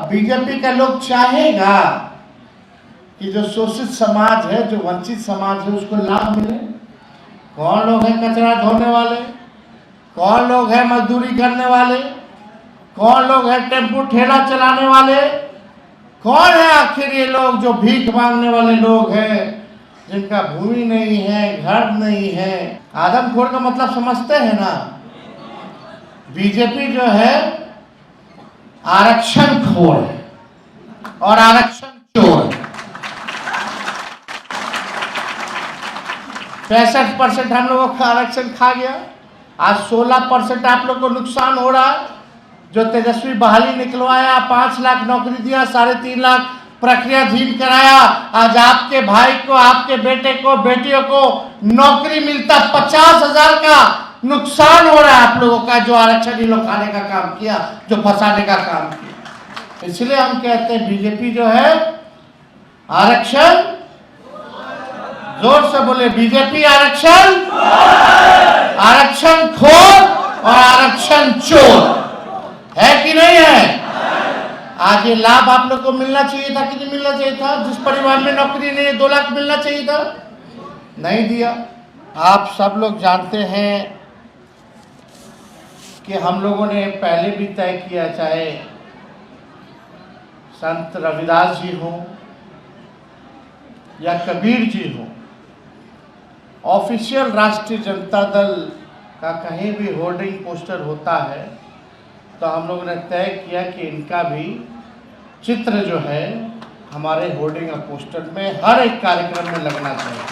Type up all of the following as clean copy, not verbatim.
BJP का लोग चाहेगा कि जो शोषित समाज है, जो वंचित समाज है, उसको लाभ मिले। कौन लोग हैं कचरा धोने वाले, कौन लोग हैं मजदूरी करने वाले, कौन लोग हैं टेम्पो ठेला चलाने वाले, कौन है आखिर ये लोग जो भीख मांगने वाले लोग हैं, जिनका भूमि नहीं है, घर नहीं है। आदमखोर का मतलब समझते हैं ना। बीजेपी जो है आरक्षण खोर है और आरक्षण चोर। 65% हम लोगों का आरक्षण खा गया। आज 16% आप लोग को नुकसान हो रहा है। जो तेजस्वी बहाली निकलवाया, 5 लाख नौकरी दिया, 3.5 लाख प्रक्रियाधीन कराया, आज आपके भाई को, आपके बेटे को, बेटियों को नौकरी मिलता 50,000 का नुकसान हो रहा है आप लोगों का। जो आरक्षण ही लोग खाने का काम किया, जो फंसाने का काम किया। इसलिए हम कहते हैं बीजेपी जो है आरक्षण, जोर से बोले बीजेपी आरक्षण, आरक्षण खोर और आरक्षण चोर है कि नहीं है। आज ये लाभ आप लोग को मिलना चाहिए था कि नहीं मिलना चाहिए था। जिस परिवार में नौकरी नहीं है 2 लाख मिलना चाहिए था, नहीं दिया। आप सब लोग जानते हैं कि हम लोगों ने पहले भी तय किया, चाहे संत रविदास जी हो या कबीर जी हो, ऑफिशियल राष्ट्रीय जनता दल का कहीं भी होर्डिंग पोस्टर होता है तो हम लोगों ने तय किया कि इनका भी चित्र जो है हमारे होर्डिंग और पोस्टर में हर एक कार्यक्रम में लगना चाहिए।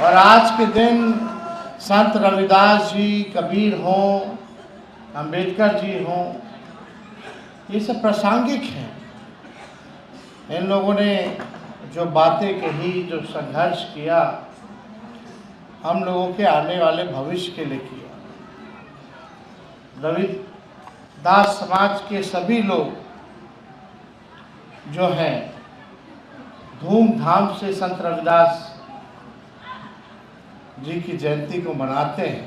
और आज के दिन संत रविदास जी, कबीर हों, अंबेडकर जी हों, ये सब प्रासंगिक हैं। इन लोगों ने जो बातें कही, जो संघर्ष किया, हम लोगों के आने वाले भविष्य के लिए किया। रविदास समाज के सभी लोग जो हैं धूमधाम से संत रविदास जी की जयंती को मनाते हैं।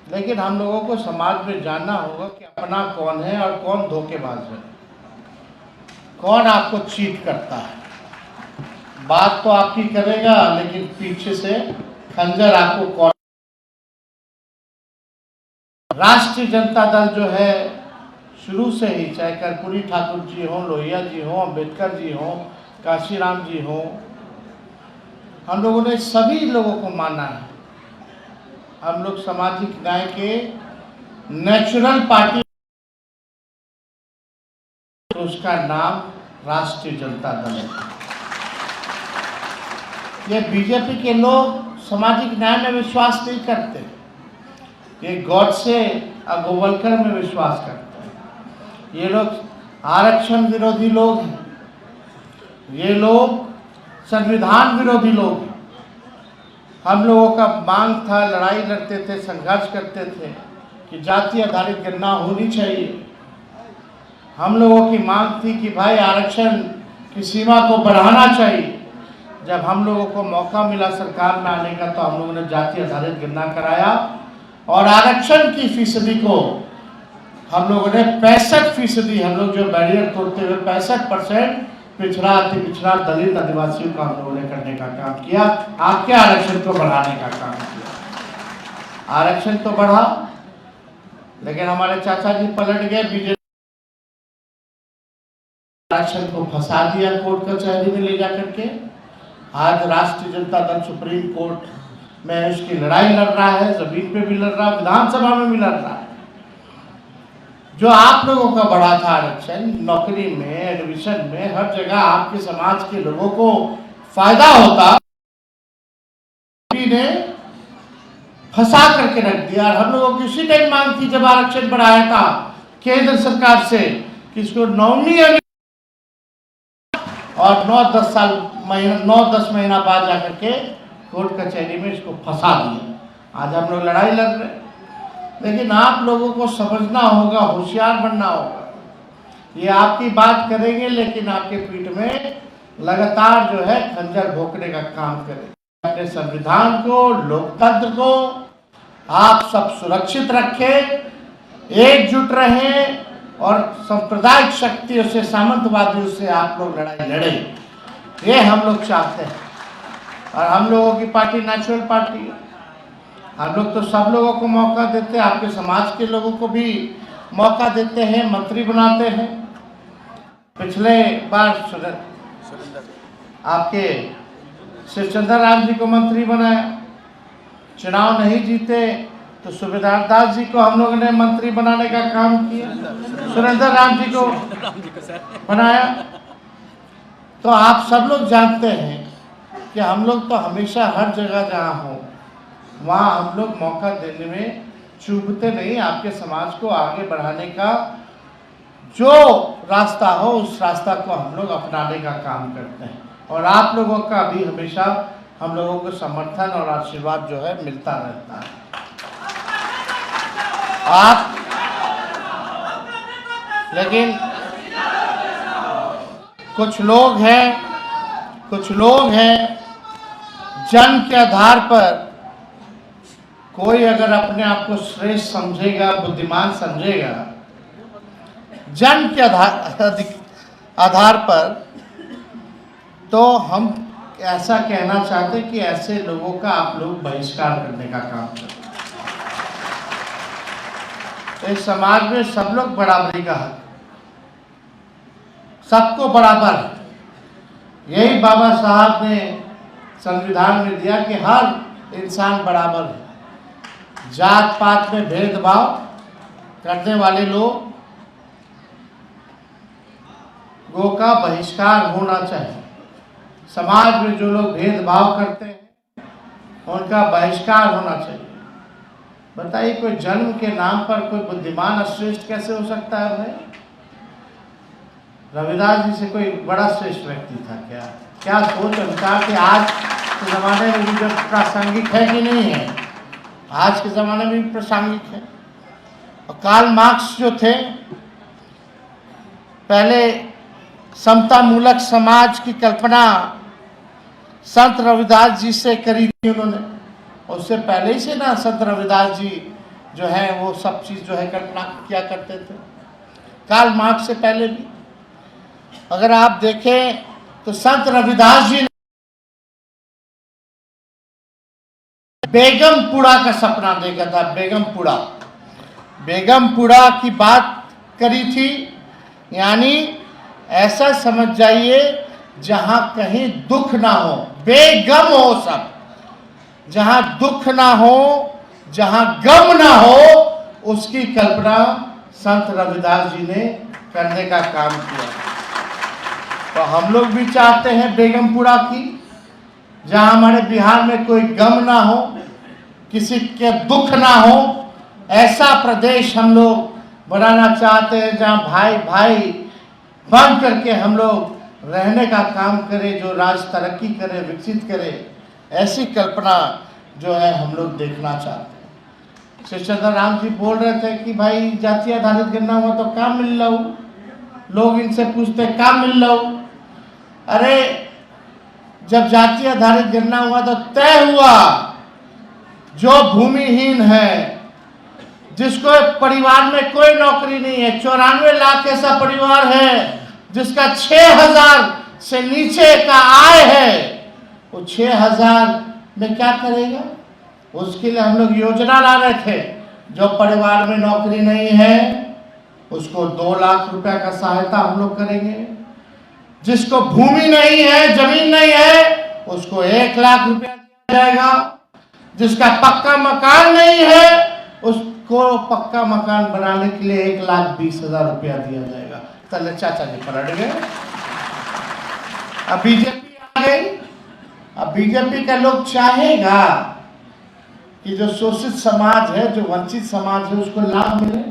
लेकिन हम लोगों को समाज में जानना होगा कि अपना कौन है और कौन धोखेबाज है, कौन आपको चीट करता है। बात तो आपकी करेगा लेकिन पीछे से खंजर आपको कौन। राष्ट्रीय जनता दल जो है शुरू से ही, चाहे कर्पूरी ठाकुर जी हों, लोहिया जी हों, अंबेडकर जी हों, काशीराम जी हों, हम लोगों ने सभी लोगों को माना है। हम लोग सामाजिक न्याय के नेचुरल पार्टी, तो उसका नाम राष्ट्रीय जनता दल है। ये बीजेपी के लोग सामाजिक न्याय में विश्वास नहीं करते, ये गॉडसे और गोवलकर में विश्वास करते हैं। ये लोग आरक्षण विरोधी लोग हैं, ये लोग संविधान विरोधी लोग हैं। हम लोगों का मांग था, लड़ाई लड़ते थे, संघर्ष करते थे कि जाति आधारित गणना होनी चाहिए। हम लोगों की मांग थी कि भाई आरक्षण की सीमा को बढ़ाना चाहिए। जब हम लोगों को मौका मिला सरकार में आने का तो हम लोगों ने जाति आधारित गणना कराया और आरक्षण की फीसदी को हम लोगों ने 65%, हम लोग जो बैरियर तोड़ते हुए 65% पिछड़ा, अति पिछड़ा, दलित, आदिवासियों का हम लोगों ने करने का काम किया। आपके आरक्षण को बढ़ाने का काम किया। आरक्षण तो बढ़ा, लेकिन हमारे चाचा जी पलट गए, बीजेपी आरक्षण को फंसा दिया कोर्ट कचहरी में ले जाकर के। आज राष्ट्रीय जनता दल सुप्रीम कोर्ट में उसकी लड़ाई लड़ रहा है, जमीन पे भी लड़ रहा है, विधानसभा में भी लड़ रहा है। जो आप लोगों का बढ़ा था आरक्षण, नौकरी में, एडमिशन में, हर जगह आपके समाज के लोगों को फायदा होता, ने फंसा करके रख दिया। और हम लोगों की उसी टाइम मांग थी जब आरक्षण बढ़ाया था केंद्र सरकार से कि इसको 9वीं और 9-10 महीना बाद जाकर के कोर्ट कचहरी में इसको फंसा दिया। आज हम लोग लड़ाई लड़ रहे हैं, लेकिन आप लोगों को समझना होगा, होशियार बनना होगा। ये आपकी बात करेंगे लेकिन आपके पीठ में लगातार जो है खंजर भोंकने का काम करेंगे। अपने संविधान को, लोकतंत्र को आप सब सुरक्षित रखें, एकजुट रहें, और सांप्रदायिक शक्तियों से, सामंतवादियों से आप लोग लड़ाई लड़े, ये हम लोग चाहते हैं। और हम लोगों की पार्टी नेचुरल पार्टी है। हम लोग तो सब लोगों को मौका देते हैं, आपके समाज के लोगों को भी मौका देते हैं, मंत्री बनाते हैं। पिछले बार आपके शिवचंद्र राम जी को मंत्री बनाया, चुनाव नहीं जीते तो सुबेदार दास जी को हम लोगों ने मंत्री बनाने का काम किया, सुरेंद्र राम जी को बनाया। तो आप सब लोग जानते हैं कि हम लोग तो हमेशा हर जगह जहाँ हो वहाँ हम लोग मौका देने में चूकते नहीं। आपके समाज को आगे बढ़ाने का जो रास्ता हो उस रास्ता को हम लोग अपनाने का काम करते हैं, और आप लोगों का भी हमेशा हम लोगों को समर्थन और आशीर्वाद जो है मिलता रहता है। आप लेकिन कुछ लोग हैं जन के आधार पर, कोई अगर अपने आप को श्रेष्ठ समझेगा, बुद्धिमान समझेगा, जन के आधार पर, तो हम ऐसा कहना चाहते कि ऐसे लोगों का आप लोग बहिष्कार करने का काम करें। इस समाज में सब लोग बराबरी का हक, सबको बराबर है। यही बाबा साहब ने संविधान में दिया कि हर इंसान बराबर है। जात पात में भेदभाव करने वाले लोगों का बहिष्कार होना चाहिए। समाज में जो लोग भेदभाव करते हैं उनका बहिष्कार होना चाहिए। बताइए, कोई जन्म के नाम पर कोई बुद्धिमान श्रेष्ठ कैसे हो सकता है भाई? रविदास जी से कोई बड़ा श्रेष्ठ व्यक्ति था क्या? क्या सोच उनका कि आज के ज़माने में भी जो प्रासंगिक है कि नहीं है? आज के ज़माने में भी प्रासंगिक है। और कार्ल मार्क्स जो थे, पहले समता मूलक समाज की कल्पना संत रविदास जी से करी थी उन्होंने। उससे पहले ही से ना संत रविदास जी जो है वो सब चीज़ जो है कल्पना किया करते थे, कार्ल मार्क्स से पहले भी। अगर आप देखें तो संत रविदास जी ने बेगमपुरा का सपना देखा था। बेगमपुरा की बात करी थी, यानी ऐसा समझ जाइए जहां कहीं दुख ना हो, बेगम हो सब, जहां दुख ना हो, जहां गम ना हो, उसकी कल्पना संत रविदास जी ने करने का काम किया। तो हम लोग भी चाहते हैं बेगमपुरा की, जहां हमारे बिहार में कोई गम ना हो, किसी के दुख ना हो, ऐसा प्रदेश हम लोग बनाना चाहते हैं जहां भाई भाई बन करके हम लोग रहने का काम करें, जो राज्य तरक्की करे, विकसित करे। ऐसी कल्पना जो है हम लोग देखना चाहते हैं। शिवचंद्र राम जी बोल रहे थे कि भाई जाति आधारित गणना हुआ तो काम मिल रहा हो, लोग इनसे पूछते काम मिल रहा हो। अरे जब जाति आधारित गणना हुआ तो तय हुआ जो भूमिहीन है, जिसको परिवार में कोई नौकरी नहीं है, 94 लाख ऐसा परिवार है जिसका 6000 से नीचे का आय है, वो 6000 में क्या करेगा? उसके लिए हम लोग योजना ला रहे थे। जो परिवार में नौकरी नहीं है उसको 2 लाख रुपया का सहायता हम लोग करेंगे। जिसको भूमि नहीं है, जमीन नहीं है, उसको 1 लाख रुपया दिया जाएगा। जिसका पक्का मकान नहीं है उसको पक्का मकान बनाने के लिए 1,20,000 रुपया दिया जाएगा। चले चाचा जी पलट गए, अब बीजेपी आ गई। अब बीजेपी का लोग चाहेगा कि जो शोषित समाज है, जो वंचित समाज है, उसको लाभ मिले।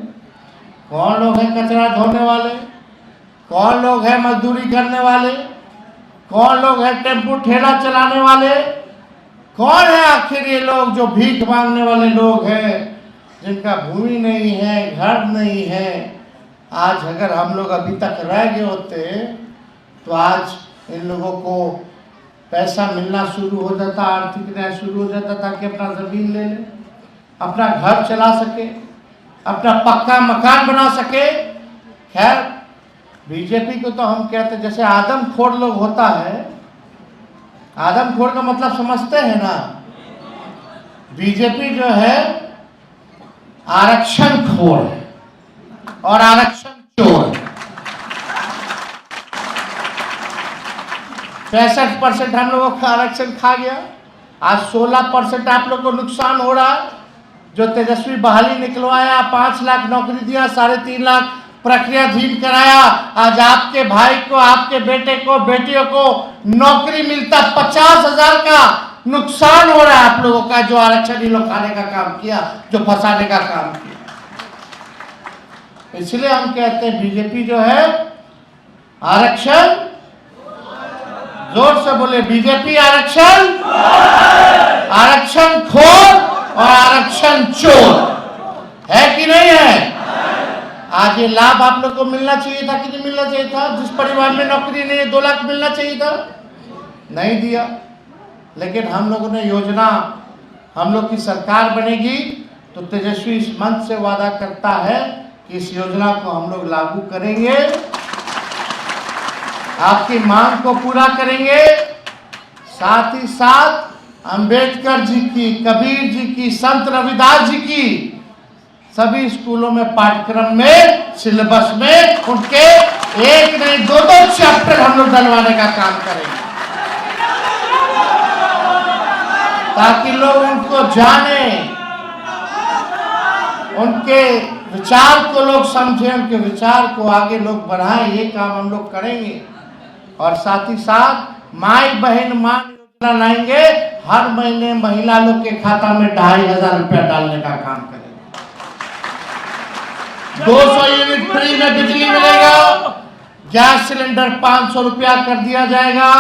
कौन लोग हैं कचरा धोने वाले? कौन लोग हैं मजदूरी करने वाले? कौन लोग हैं टेम्पू ठेला चलाने वाले? कौन है आखिर ये लोग जो भीख मांगने वाले लोग हैं, जिनका भूमि नहीं है, घर नहीं है? आज अगर हम लोग अभी तक रह गए होते तो आज इन लोगों को पैसा मिलना शुरू हो जाता, आर्थिक न्याय शुरू हो जाता, ताकि अपना ज़मीन ले ले, अपना घर चला सके, अपना पक्का मकान बना सके। खैर बीजेपी को तो हम कहते हैं जैसे आदमखोर लोग होता है, आदमखोर का मतलब समझते हैं ना। बीजेपी जो है आरक्षण खोर है और आरक्षण चोर है। 65% हम लोगों का आरक्षण खा गया। आज 16% आप लोग को नुकसान हो रहा है। जो तेजस्वी बहाली निकलवाया, 5 लाख नौकरी दिया, 3.5 लाख प्रक्रियाधीन कराया, आज आपके भाई को, आपके बेटे को, बेटियों को नौकरी मिलता 50,000 का नुकसान हो रहा है आप लोगों का। जो आरक्षण ही लोग खाने का काम किया, जो फंसाने का काम किया। इसलिए हम कहते हैं बीजेपी जो है आरक्षण, जोर से बोले बीजेपी आरक्षण, आरक्षण खोर और आरक्षण चोर है कि नहीं है। आज ये लाभ आप लोग को मिलना चाहिए था कि नहीं मिलना चाहिए था। जिस परिवार में नौकरी नहीं है 2 लाख मिलना चाहिए था, नहीं दिया। लेकिन हम लोगों ने योजना, हम लोग की सरकार बनेगी तो तेजस्वी इस मंच से वादा करता है कि इस योजना को हम लोग लागू करेंगे, आपकी मांग को पूरा करेंगे। साथ ही साथ अंबेडकर जी की, कबीर जी की, संत रविदास जी की सभी स्कूलों में पाठ्यक्रम में, सिलेबस में उनके 1 नहीं 2 चैप्टर हम लोग डलवाने का काम करेंगे, ताकि लोग उनको जाने, उनके विचार को लोग समझें, उनके विचार को आगे लोग बढ़ाएं। ये काम हम लोग करेंगे। और साथ ही साथ माई बहन मान योजना लाएंगे। हर महीने महिला लोग के खाता में 2,500 रुपया डालने का काम करेंगे। 200 यूनिट फ्री में बिजली मिलेगा। गैस सिलेंडर 500 रुपया कर दिया जाएगा।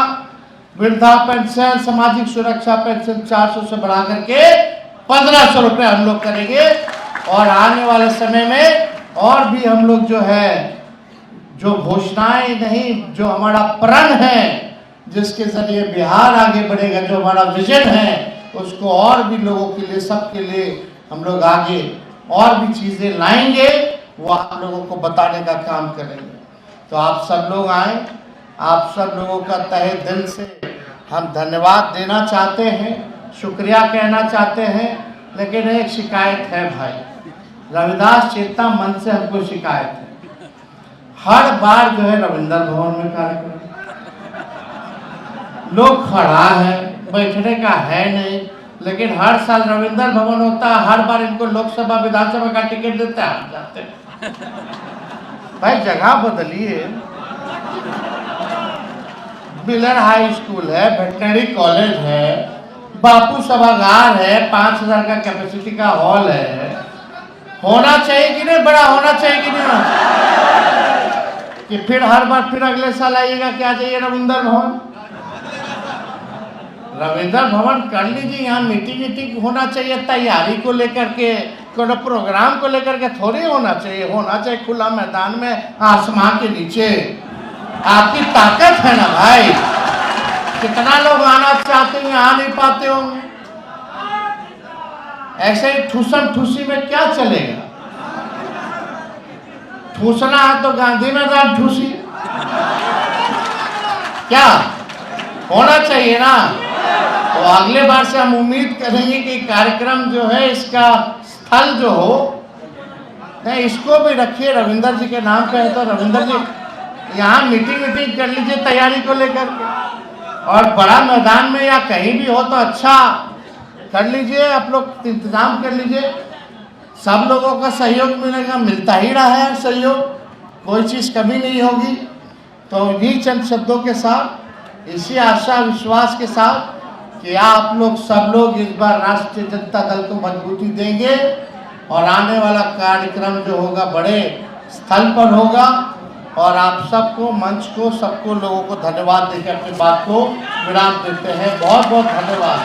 वृद्धा पेंशन, सामाजिक सुरक्षा पेंशन 400 से बढ़ा करके 1500 रुपया हम लोग करेंगे। और आने वाले समय में और भी हम लोग जो है, जो घोषणाएं नहीं, जो हमारा प्रण है, जिसके जरिए बिहार आगे बढ़ेगा, जो हमारा विजन है, उसको और भी लोगों के लिए, सबके लिए हम लोग आगे और भी चीजें लाएंगे, वो आप लोगों को बताने का काम करेंगे। तो आप सब लोग आए, आप सब लोगों का तहे दिल से हम धन्यवाद देना चाहते हैं, शुक्रिया कहना चाहते हैं। लेकिन एक शिकायत है भाई, रविदास चेतना मंच से हमको शिकायत है। हर बार जो है रविंद्र भवन में कार्यक्रम, लोग खड़ा है, बैठने का है नहीं, लेकिन हर साल रविंद्र भवन होता है। हर बार इनको लोकसभा विधानसभा का टिकट देता है, हम जाते हैं। भाई जगह बदलिए। बिलर हाई स्कूल है, वेटनरी कॉलेज है, बापू सभागार है, 5,000 का कैपेसिटी का हॉल है। होना चाहिए कि नहीं, बड़ा होना चाहिए कि नहीं, कि फिर हर बार फिर अगले साल आइएगा क्या चाहिए रविंद्र भवन। रविंद्र भवन कर लीजिए, यहाँ मीटिंग होना चाहिए, तैयारी को लेकर के, कोई प्रोग्राम को लेकर के थोड़ी होना चाहिए। होना चाहिए खुला मैदान में, आसमान के नीचे। आपकी ताकत है ना भाई। कितना लोग आना चाहते हैं, आ नहीं पाते होंगे। ऐसे ही ठूसम ठूसी में क्या चलेगा। ठूसना है तो गांधी मैदान ठूसी, क्या होना चाहिए ना। तो अगले बार से हम उम्मीद करेंगे कि कार्यक्रम जो है, इसका स्थल जो हो, नहीं इसको भी रखिए, रविंद्र जी के नाम पे है तो रविंद्र जी यहाँ मीटिंग कर लीजिए तैयारी को लेकर के। और बड़ा मैदान में या कहीं भी हो तो अच्छा कर लीजिए, आप लोग इंतजाम कर लीजिए। सब लोगों का सहयोग मिलेगा, मिलता ही रहा है सहयोग, कोई चीज़ कमी नहीं होगी। तो इन्हीं चंद शब्दों के साथ, इसी आशा विश्वास के साथ कि आप लोग सब लोग इस बार राष्ट्रीय जनता दल को मजबूती देंगे और आने वाला कार्यक्रम जो होगा बड़े स्थल पर होगा। और आप सबको, मंच को, सबको लोगों को धन्यवाद देकर अपनी बात को विराम देते हैं। बहुत बहुत धन्यवाद।